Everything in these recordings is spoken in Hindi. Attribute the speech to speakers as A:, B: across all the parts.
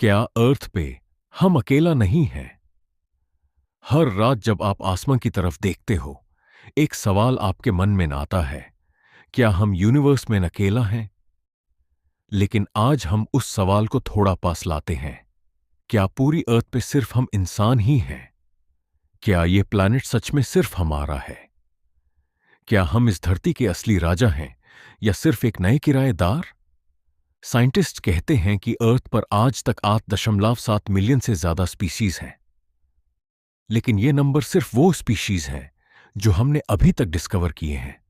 A: क्या अर्थ पे हम अकेला नहीं हैं? हर रात जब आप आसमां की तरफ देखते हो, एक सवाल आपके मन में आता है, क्या हम यूनिवर्स में अकेला हैं? लेकिन आज हम उस सवाल को थोड़ा पास लाते हैं। क्या पूरी अर्थ पे सिर्फ हम इंसान ही हैं? क्या ये प्लैनेट सच में सिर्फ हमारा है? क्या हम इस धरती के असली राजा हैं या सिर्फ एक नए किराएदार? साइंटिस्ट कहते हैं कि अर्थ पर आज तक 8.7 मिलियन से ज्यादा स्पीशीज हैं। लेकिन ये नंबर सिर्फ वो स्पीशीज हैं जो हमने अभी तक डिस्कवर किए हैं।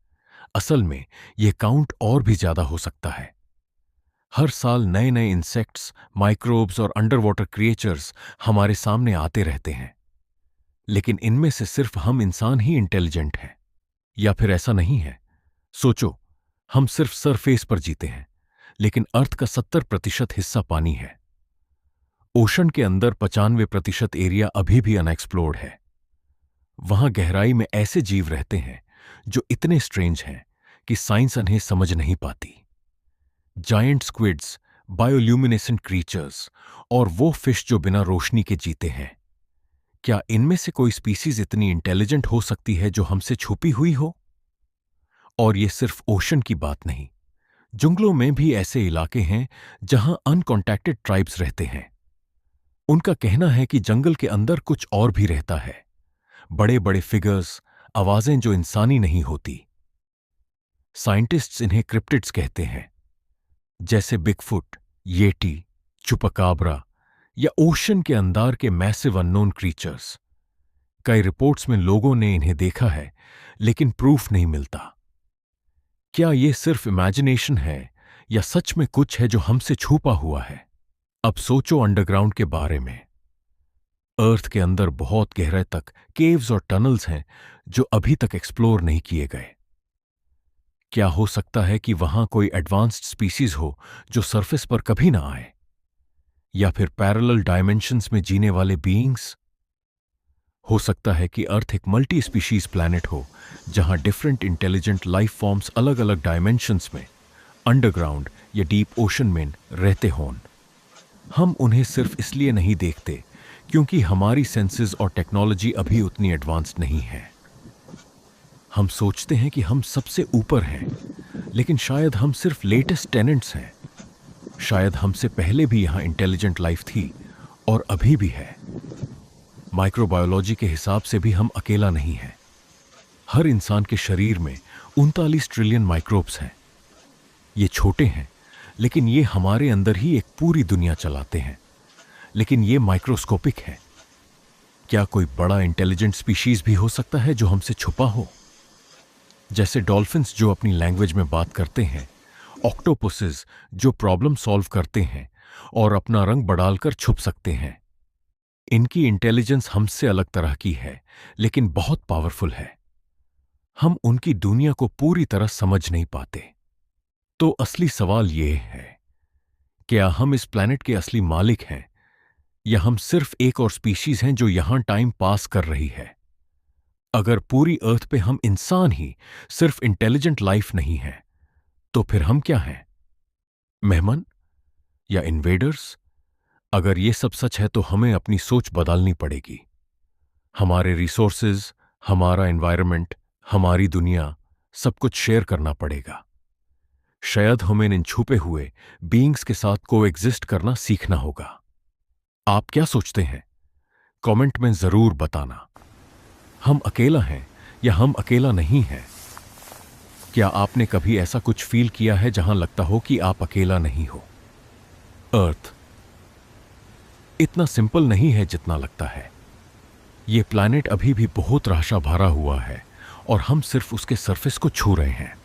A: असल में ये काउंट और भी ज्यादा हो सकता है। हर साल नए नए इंसेक्ट्स, माइक्रोब्स और अंडर वाटर क्रिएचर्स हमारे सामने आते रहते हैं। लेकिन इनमें से सिर्फ हम इंसान ही इंटेलिजेंट हैं। या फिर ऐसा नहीं है? सोचो, हम सिर्फ सरफेस पर जीते हैं, लेकिन अर्थ का 70% हिस्सा पानी है। ओशन के अंदर 95% एरिया अभी भी अनएक्सप्लोर्ड है। वहां गहराई में ऐसे जीव रहते हैं जो इतने स्ट्रेंज हैं कि साइंस उन्हें समझ नहीं पाती। जायंट स्क्विड्स, बायोल्यूमिनेसेंट क्रीचर्स और वो फिश जो बिना रोशनी के जीते हैं। क्या इनमें से कोई स्पीसीज इतनी इंटेलिजेंट हो सकती है जो हमसे छुपी हुई हो? और ये सिर्फ ओशन की बात नहीं, जंगलों में भी ऐसे इलाके हैं जहां अनकॉन्टैक्टेड ट्राइब्स रहते हैं। उनका कहना है कि जंगल के अंदर कुछ और भी रहता है, बड़े बड़े फिगर्स, आवाजें जो इंसानी नहीं होती। साइंटिस्ट्स इन्हें क्रिप्टिड्स कहते हैं, जैसे बिगफुट, येटी, चुपाकाब्रा या ओशन के अंदर के मैसिव अननोन क्रीचर्स। कई रिपोर्ट्स में लोगों ने इन्हें देखा है, लेकिन प्रूफ नहीं मिलता। क्या ये सिर्फ इमेजिनेशन है या सच में कुछ है जो हमसे छुपा हुआ है? अब सोचो अंडरग्राउंड के बारे में। अर्थ के अंदर बहुत गहरे तक केव्स और टनल्स हैं जो अभी तक एक्सप्लोर नहीं किए गए। क्या हो सकता है कि वहां कोई एडवांस्ड स्पीसीज हो जो सरफेस पर कभी ना आए? या फिर पैरेलल डायमेंशंस में जीने वाले बीइंग्स? हो सकता है कि अर्थ एक मल्टी स्पीशीज प्लैनेट हो जहां डिफरेंट इंटेलिजेंट लाइफ फॉर्म्स अलग अलग डायमेंशंस में, अंडरग्राउंड या डीप ओशन में रहते हों। हम उन्हें सिर्फ इसलिए नहीं देखते क्योंकि हमारी सेंसेस और टेक्नोलॉजी अभी उतनी एडवांस्ड नहीं है। हम सोचते हैं कि हम सबसे ऊपर हैं, लेकिन शायद हम सिर्फ लेटेस्ट टेनेंट्स हैं। शायद हमसे पहले भी यहां इंटेलिजेंट लाइफ थी और अभी भी है। माइक्रोबायोलॉजी के हिसाब से भी हम अकेला नहीं हैं। हर इंसान के शरीर में 39 ट्रिलियन माइक्रोब्स हैं। ये छोटे हैं, लेकिन ये हमारे अंदर ही एक पूरी दुनिया चलाते हैं। लेकिन ये माइक्रोस्कोपिक है। क्या कोई बड़ा इंटेलिजेंट स्पीशीज भी हो सकता है जो हमसे छुपा हो? जैसे डॉल्फिन्स जो अपनी लैंग्वेज में बात करते हैं, ऑक्टोपसेस जो प्रॉब्लम सॉल्व करते हैं और अपना रंग बदलकर छुप सकते हैं। इनकी इंटेलिजेंस हमसे अलग तरह की है, लेकिन बहुत पावरफुल है। हम उनकी दुनिया को पूरी तरह समझ नहीं पाते। तो असली सवाल ये है, क्या हम इस प्लैनेट के असली मालिक हैं या हम सिर्फ एक और स्पीशीज हैं जो यहां टाइम पास कर रही है? अगर पूरी अर्थ पे हम इंसान ही सिर्फ इंटेलिजेंट लाइफ नहीं है, तो फिर हम क्या हैं? मेहमान या इन्वेडर्स? अगर ये सब सच है तो हमें अपनी सोच बदलनी पड़ेगी। हमारे रिसोर्सेज, हमारा एनवायरनमेंट, हमारी दुनिया, सब कुछ शेयर करना पड़ेगा। शायद हमें इन छुपे हुए बीइंग्स के साथ कोएग्जिस्ट करना सीखना होगा। आप क्या सोचते हैं? कमेंट में जरूर बताना। हम अकेला हैं या हम अकेला नहीं हैं? क्या आपने कभी ऐसा कुछ फील किया है जहां लगता हो कि आप अकेला नहीं हो? अर्थ इतना सिंपल नहीं है जितना लगता है। ये प्लैनेट अभी भी बहुत रहस्य भरा हुआ है और हम सिर्फ उसके सरफेस को छू रहे हैं।